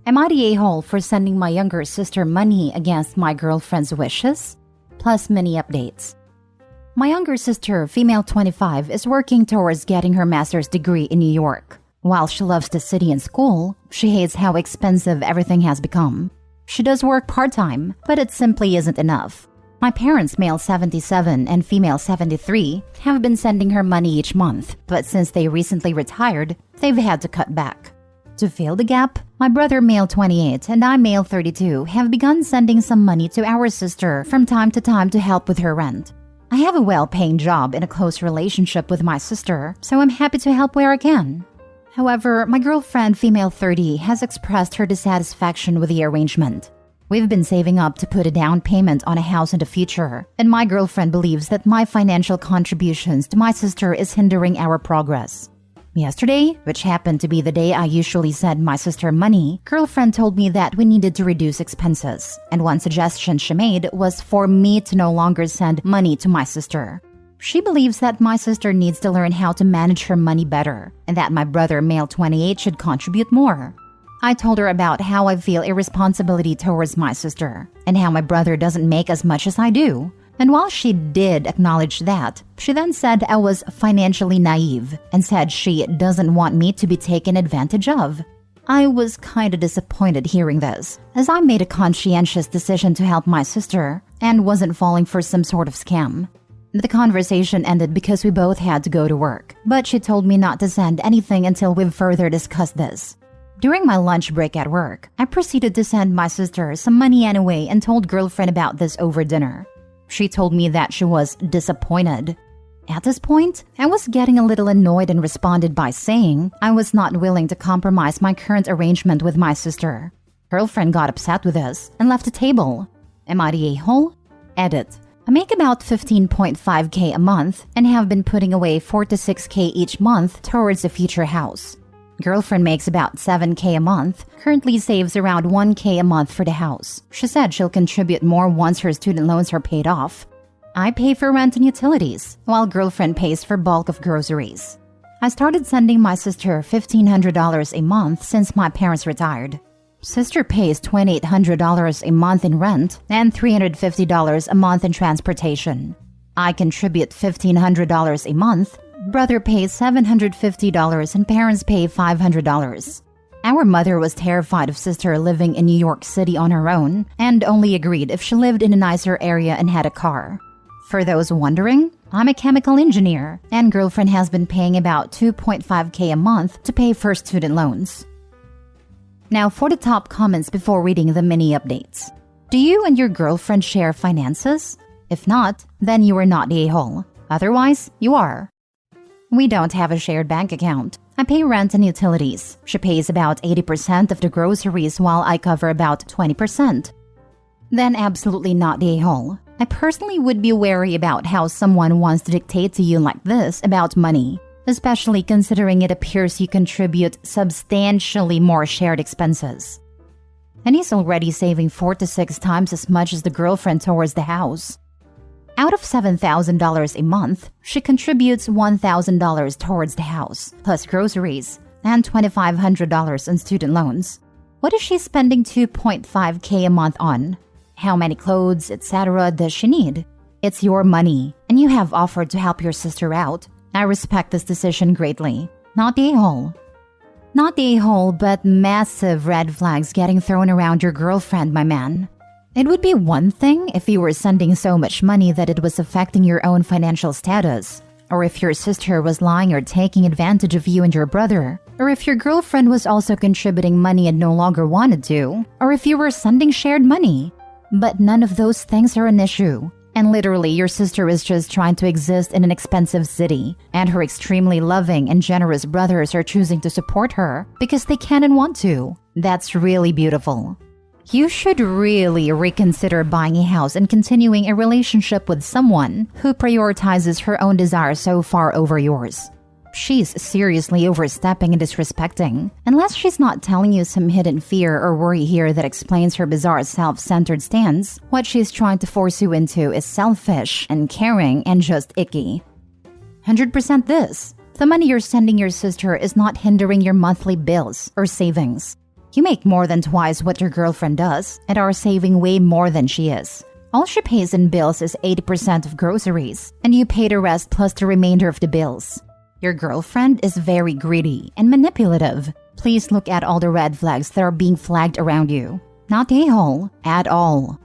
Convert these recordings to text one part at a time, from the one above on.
Am I the a-hole for sending my younger sister money against my girlfriend's wishes? Plus mini updates. My younger sister, female 25, is working towards getting her master's degree in New York. While she loves the city and school, she hates how expensive everything has become. She does work part-time, but it simply isn't enough. My parents, male 77 and female 73, have been sending her money each month, but since they recently retired, they've had to cut back. To fill the gap, my brother, male 28, and I, male 32, have begun sending some money to our sister from time to time to help with her rent. I have a well-paying job and a close relationship with my sister, so I'm happy to help where I can. However, my girlfriend, female 30, has expressed her dissatisfaction with the arrangement. We've been saving up to put a down payment on a house in the future, and my girlfriend believes that my financial contributions to my sister is hindering our progress. Yesterday, which happened to be the day I usually send my sister money, girlfriend told me that we needed to reduce expenses, and one suggestion she made was for me to no longer send money to my sister. She believes that my sister needs to learn how to manage her money better, and that my brother, male 28, should contribute more. I told her about how I feel irresponsibility towards my sister, and how my brother doesn't make as much as I do. And while she did acknowledge that, she then said I was financially naive and said she doesn't want me to be taken advantage of. I was kinda disappointed hearing this, as I made a conscientious decision to help my sister and wasn't falling for some sort of scam. The conversation ended because we both had to go to work, but she told me not to send anything until we've further discussed this. During my lunch break at work, I proceeded to send my sister some money anyway and told girlfriend about this over dinner. She told me that she was disappointed. At this point, I was getting a little annoyed and responded by saying I was not willing to compromise my current arrangement with my sister. Girlfriend got upset with this and left the table. Am I the a-hole? Edit. I make about 15.5k a month and have been putting away 4 to 6k each month towards a future house. Girlfriend makes about 7k a month, currently saves around 1k a month for the house. She said she'll contribute more once her student loans are paid off. I pay for rent and utilities, while girlfriend pays for bulk of groceries. I started sending my sister $1,500 a month since my parents retired. Sister pays $2,800 a month in rent and $350 a month in transportation. I contribute $1,500 a month. Brother pays $750 and parents pay $500. Our mother was terrified of sister living in New York City on her own and only agreed if she lived in a nicer area and had a car. For those wondering, I'm a chemical engineer and girlfriend has been paying about 2.5k a month to pay for student loans. Now for the top comments before reading the mini updates. Do you and your girlfriend share finances? If not, then you are not the a-hole. Otherwise, you are. We don't have a shared bank account. I pay rent and utilities. She pays about 80% of the groceries while I cover about 20%. Then absolutely not the a-hole. I personally would be wary about how someone wants to dictate to you like this about money, especially considering it appears you contribute substantially more shared expenses. And he's already saving 4 to 6 times as much as the girlfriend towards the house. Out of $7,000 a month, she contributes $1,000 towards the house, plus groceries, and $2,500 in student loans. What is she spending 2.5k a month on? How many clothes, etc. does she need? It's your money, and you have offered to help your sister out. I respect this decision greatly. Not the a-hole. Not the a-hole, but massive red flags getting thrown around your girlfriend, my man. It would be one thing if you were sending so much money that it was affecting your own financial status, or if your sister was lying or taking advantage of you and your brother, or if your girlfriend was also contributing money and no longer wanted to, or if you were sending shared money. But none of those things are an issue. And literally, your sister is just trying to exist in an expensive city, and her extremely loving and generous brothers are choosing to support her because they can and want to. That's really beautiful. You should really reconsider buying a house and continuing a relationship with someone who prioritizes her own desires so far over yours. She's seriously overstepping and disrespecting, unless she's not telling you some hidden fear or worry here that explains her bizarre self-centered stance. What she's trying to force you into is selfish and caring and just icky. 100% this. The money you're sending your sister is not hindering your monthly bills or savings. You make more than twice what your girlfriend does and are saving way more than she is. All she pays in bills is 80% of groceries, and you pay the rest plus the remainder of the bills. Your girlfriend is very greedy and manipulative. Please look at all the red flags that are being flagged around you. Not a-hole at all.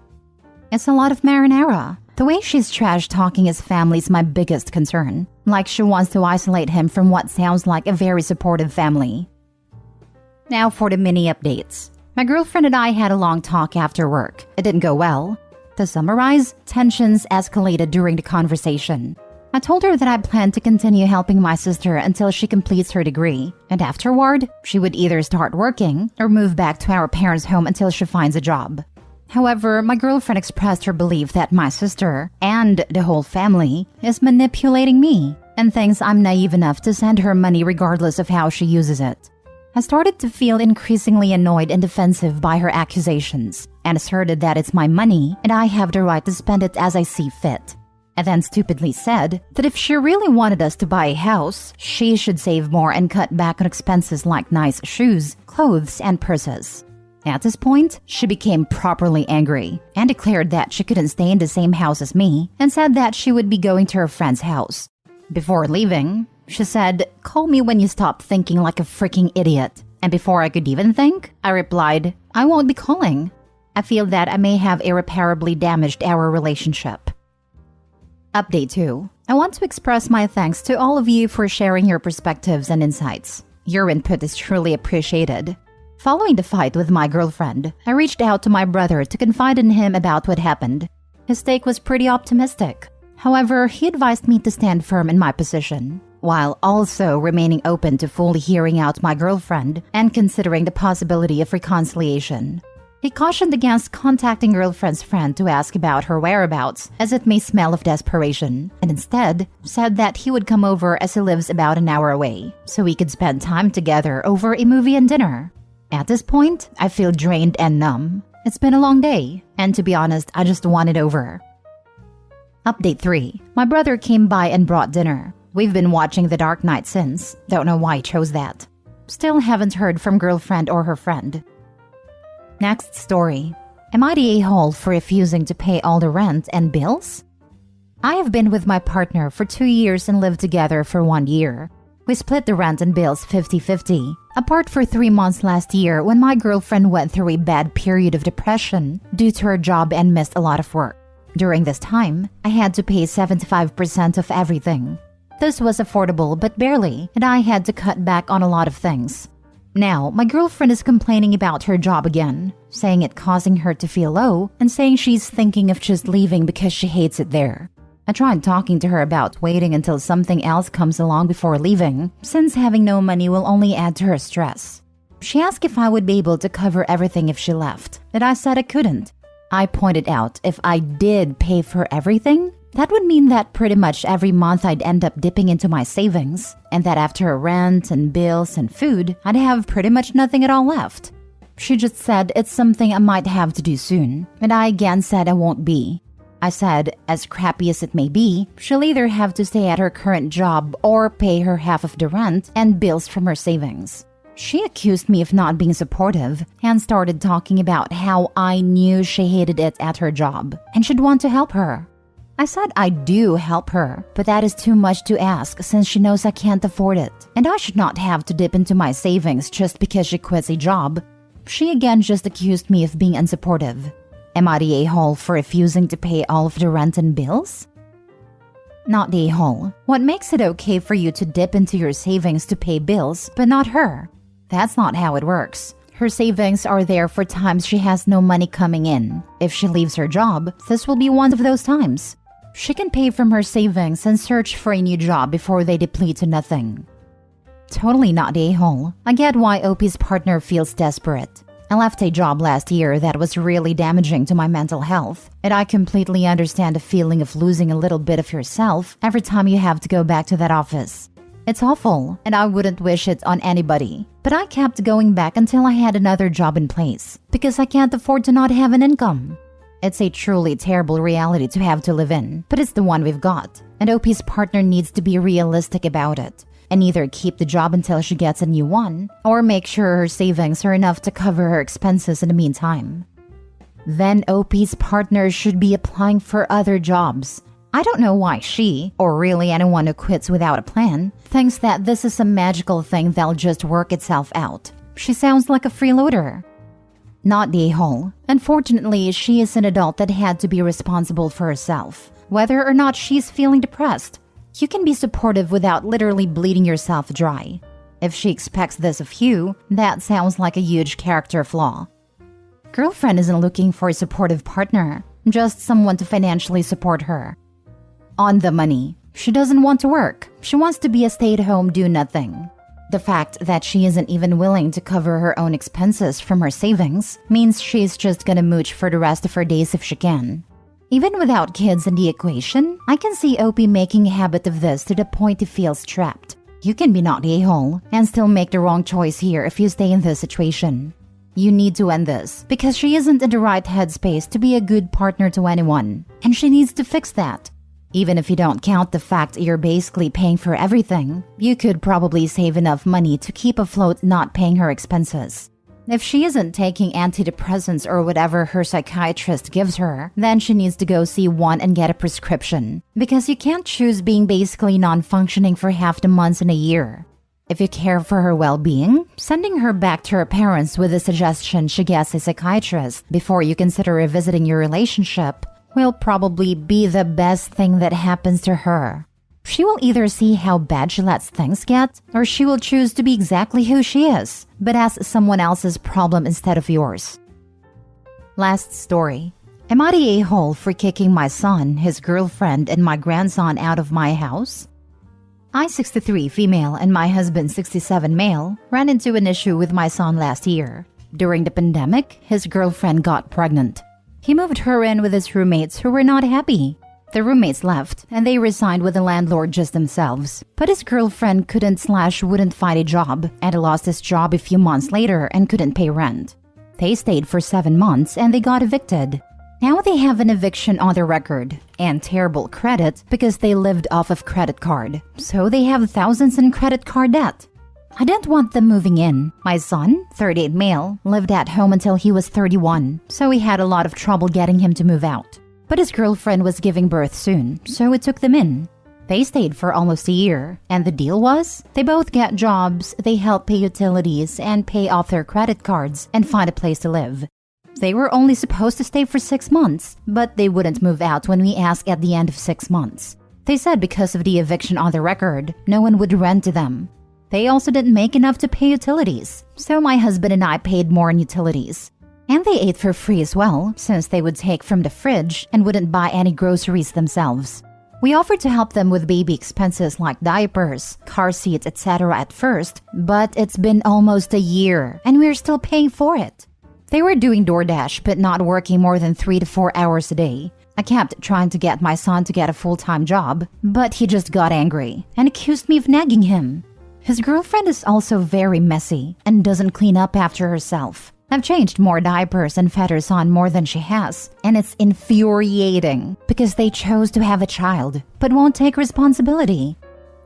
It's a lot of marinara. The way she's trash-talking his family is my biggest concern. Like she wants to isolate him from what sounds like a very supportive family. Now for the mini updates. My girlfriend and I had a long talk after work. It didn't go well. To summarize, tensions escalated during the conversation. I told her that I planned to continue helping my sister until she completes her degree, and afterward, she would either start working or move back to our parents' home until she finds a job. However, my girlfriend expressed her belief that my sister, and the whole family, is manipulating me, and thinks I'm naive enough to send her money regardless of how she uses it. I started to feel increasingly annoyed and defensive by her accusations, and asserted that it's my money and I have the right to spend it as I see fit. I then stupidly said that if she really wanted us to buy a house, she should save more and cut back on expenses like nice shoes, clothes, and purses. At this point, she became properly angry and declared that she couldn't stay in the same house as me and said that she would be going to her friend's house. Before leaving, she said, "Call me when you stop thinking like a freaking idiot." And before I could even think, I replied, "I won't be calling." I feel that I may have irreparably damaged our relationship. Update 2. I want to express my thanks to all of you for sharing your perspectives and insights. Your input is truly appreciated. Following the fight with my girlfriend, I reached out to my brother to confide in him about what happened. His take was pretty optimistic. However, he advised me to stand firm in my position, while also remaining open to fully hearing out my girlfriend and considering the possibility of reconciliation. He cautioned against contacting girlfriend's friend to ask about her whereabouts, as it may smell of desperation, and instead said that he would come over as he lives about an hour away, so we could spend time together over a movie and dinner. At this point, I feel drained and numb. It's been a long day, and to be honest, I just want it over. Update 3. My brother came by and brought dinner. We've been watching The Dark Knight since. Don't know why he chose that. Still haven't heard from girlfriend or her friend. Next story. Am I the a-hole for refusing to pay all the rent and bills? I have been with my partner for 2 years and lived together for 1 year. We split the rent and bills 50-50, apart for 3 months last year when my girlfriend went through a bad period of depression due to her job and missed a lot of work. During this time, I had to pay 75% of everything. This was affordable but barely, and I had to cut back on a lot of things. Now, my girlfriend is complaining about her job again, saying it causing her to feel low and saying she's thinking of just leaving because she hates it there. I tried talking to her about waiting until something else comes along before leaving, since having no money will only add to her stress. She asked if I would be able to cover everything if she left, and I said I couldn't. I pointed out if I did pay for everything, that would mean that pretty much every month I'd end up dipping into my savings, and that after rent and bills and food, I'd have pretty much nothing at all left. She just said it's something I might have to do soon, and I again said I won't be. I said, as crappy as it may be, she'll either have to stay at her current job or pay her half of the rent and bills from her savings. She accused me of not being supportive and started talking about how I knew she hated it at her job and should want to help her. I said I do help her, but that is too much to ask since she knows I can't afford it, and I should not have to dip into my savings just because she quits a job. She again just accused me of being unsupportive. Am I the a-hole for refusing to pay all of the rent and bills? Not the a-hole. What makes it okay for you to dip into your savings to pay bills, but not her? That's not how it works. Her savings are there for times she has no money coming in. If she leaves her job, this will be one of those times. She can pay from her savings and search for a new job before they deplete to nothing. Totally not the a-hole. I get why OP's partner feels desperate. I left a job last year that was really damaging to my mental health, and I completely understand the feeling of losing a little bit of yourself every time you have to go back to that office. It's awful, and I wouldn't wish it on anybody, but I kept going back until I had another job in place, because I can't afford to not have an income. It's a truly terrible reality to have to live in, but it's the one we've got, and OP's partner needs to be realistic about it, and either keep the job until she gets a new one or make sure her savings are enough to cover her expenses in the meantime. Then OP's partner should be applying for other jobs. I don't know why she, or really anyone who quits without a plan, thinks that this is a magical thing that'll just work itself out. She sounds like a freeloader. Not the a-hole. Unfortunately, she is an adult that had to be responsible for herself, whether or not she's feeling depressed. You can be supportive without literally bleeding yourself dry. If she expects this of you, that sounds like a huge character flaw. Girlfriend isn't looking for a supportive partner, just someone to financially support her. On the money. She doesn't want to work. She wants to be a stay-at-home do-nothing. The fact that she isn't even willing to cover her own expenses from her savings means she's just gonna mooch for the rest of her days if she can. Even without kids in the equation, I can see OP making a habit of this to the point he feels trapped. You can be not the a-hole and still make the wrong choice here if you stay in this situation. You need to end this because she isn't in the right headspace to be a good partner to anyone, and she needs to fix that. Even if you don't count the fact you're basically paying for everything, you could probably save enough money to keep afloat not paying her expenses. If she isn't taking antidepressants or whatever her psychiatrist gives her, then she needs to go see one and get a prescription. Because you can't choose being basically non-functioning for half the months in a year. If you care for her well-being, sending her back to her parents with the suggestion she gets a psychiatrist before you consider revisiting your relationship will probably be the best thing that happens to her. She will either see how bad she lets things get, or she will choose to be exactly who she is, but as someone else's problem instead of yours. Last story. Am I the a-hole for kicking my son, his girlfriend, and my grandson out of my house? I, 63 female, and my husband, 67 male, ran into an issue with my son last year. During the pandemic, his girlfriend got pregnant. He moved her in with his roommates who were not happy. The roommates left, and they resigned with the landlord just themselves. But his girlfriend couldn't/wouldn't find a job, and lost his job a few months later and couldn't pay rent. They stayed for 7 months and they got evicted. Now they have an eviction on their record, and terrible credit because they lived off of credit card. So they have thousands in credit card debt. I didn't want them moving in. My son, 38 male, lived at home until he was 31, so we had a lot of trouble getting him to move out. But his girlfriend was giving birth soon, so we took them in. They stayed for almost a year, and the deal was, they both get jobs, they help pay utilities and pay off their credit cards and find a place to live. They were only supposed to stay for 6 months, but they wouldn't move out when we asked at the end of 6 months. They said because of the eviction on the record, no one would rent to them. They also didn't make enough to pay utilities, so my husband and I paid more in utilities. And they ate for free as well, since they would take from the fridge and wouldn't buy any groceries themselves. We offered to help them with baby expenses like diapers, car seats, etc. at first, but it's been almost a year, and we're still paying for it. They were doing DoorDash, but not working more than 3 to 4 hours a day. I kept trying to get my son to get a full-time job, but he just got angry and accused me of nagging him. His girlfriend is also very messy and doesn't clean up after herself. I've changed more diapers and fed her son more than she has, and it's infuriating because they chose to have a child but won't take responsibility.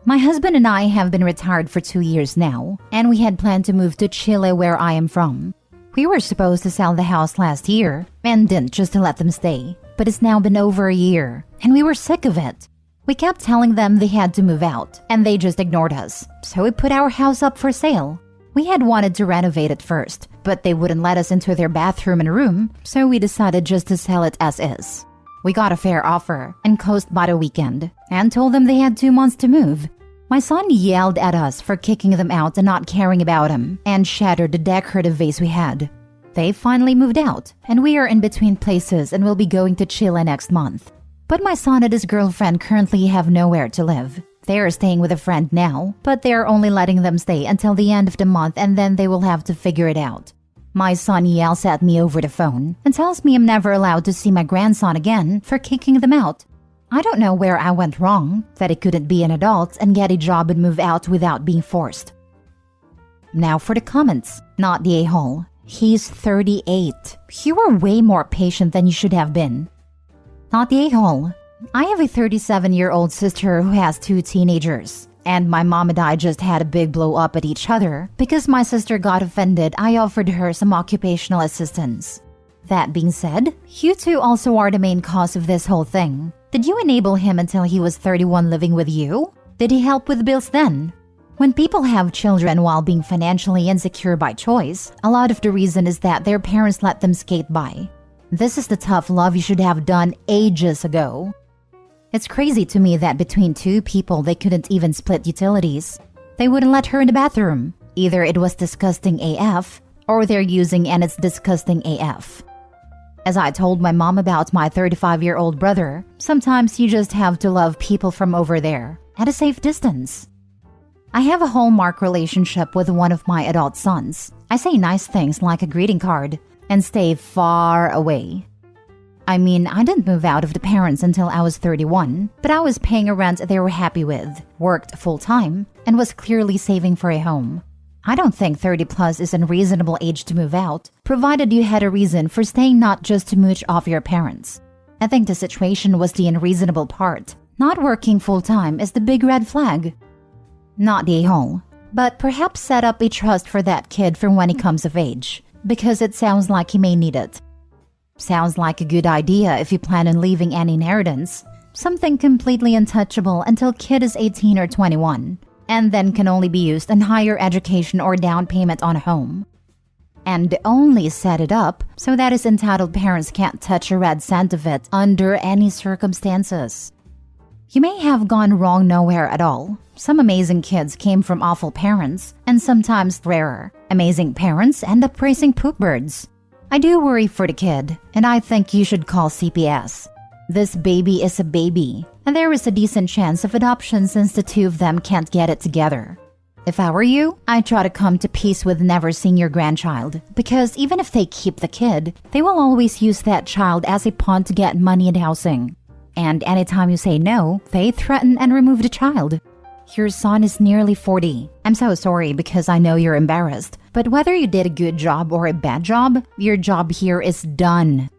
My husband and I have been retired for 2 years now, and we had planned to move to Chile where I am from. We were supposed to sell the house last year and didn't, just to let them stay, but it's now been over a year and we were sick of it. We kept telling them they had to move out, and they just ignored us, so we put our house up for sale. We had wanted to renovate it first, but they wouldn't let us into their bathroom and room, so we decided just to sell it as is. We got a fair offer and closed by the weekend, and told them they had 2 months to move. My son yelled at us for kicking them out and not caring about him, and shattered the decorative vase we had. They finally moved out, and we are in between places and will be going to Chile next month. But my son and his girlfriend currently have nowhere to live. They are staying with a friend now, but they are only letting them stay until the end of the month, and then they will have to figure it out. My son yells at me over the phone and tells me I'm never allowed to see my grandson again for kicking them out. I don't know where I went wrong, that he couldn't be an adult and get a job and move out without being forced. Now for the comments. Not the a-hole. He's 38. You were way more patient than you should have been. Not the a-hole. I have a 37-year-old sister who has 2 teenagers, And my mom and I just had a big blow up at each other. Because my sister got offended, I offered her some occupational assistance. That being said, you two also are the main cause of this whole thing. Did you enable him until he was 31 living with you? Did he help with bills then? When people have children while being financially insecure by choice, a lot of the reason is that their parents let them skate by. This is the tough love you should have done ages ago. It's crazy to me that between two people they couldn't even split utilities. They wouldn't let her in the bathroom. Either it was disgusting AF, or they're using and it's disgusting AF. As I told my mom about my 35-year-old brother, sometimes you just have to love people from over there, at a safe distance. I have a hallmark relationship with one of my adult sons. I say nice things like a greeting card, and stay far away. I mean, I didn't move out of the parents until I was 31, but I was paying a rent they were happy with, worked full-time, and was clearly saving for a home. I don't think 30 plus is a reasonable age to move out, provided you had a reason for staying, not just to mooch off your parents. I think the situation was the unreasonable part. Not working full-time is the big red flag. Not the a-hole, but perhaps set up a trust for that kid for when he comes of age, because it sounds like he may need it. Sounds like a good idea if you plan on leaving an inheritance, something completely untouchable until kid is 18 or 21, and then can only be used on higher education or down payment on a home. And only set it up so that his entitled parents can't touch a red cent of it under any circumstances. You may have gone wrong nowhere at all. Some amazing kids came from awful parents, and sometimes rarer, amazing parents end up raising poop birds. I do worry for the kid, and I think you should call CPS. This baby is a baby, and there is a decent chance of adoption since the two of them can't get it together. If I were you, I'd try to come to peace with never seeing your grandchild, because even if they keep the kid, they will always use that child as a pawn to get money and housing. And anytime you say no, they threaten and remove the child. Your son is nearly 40. I'm so sorry because I know you're embarrassed. But whether you did a good job or a bad job, your job here is done.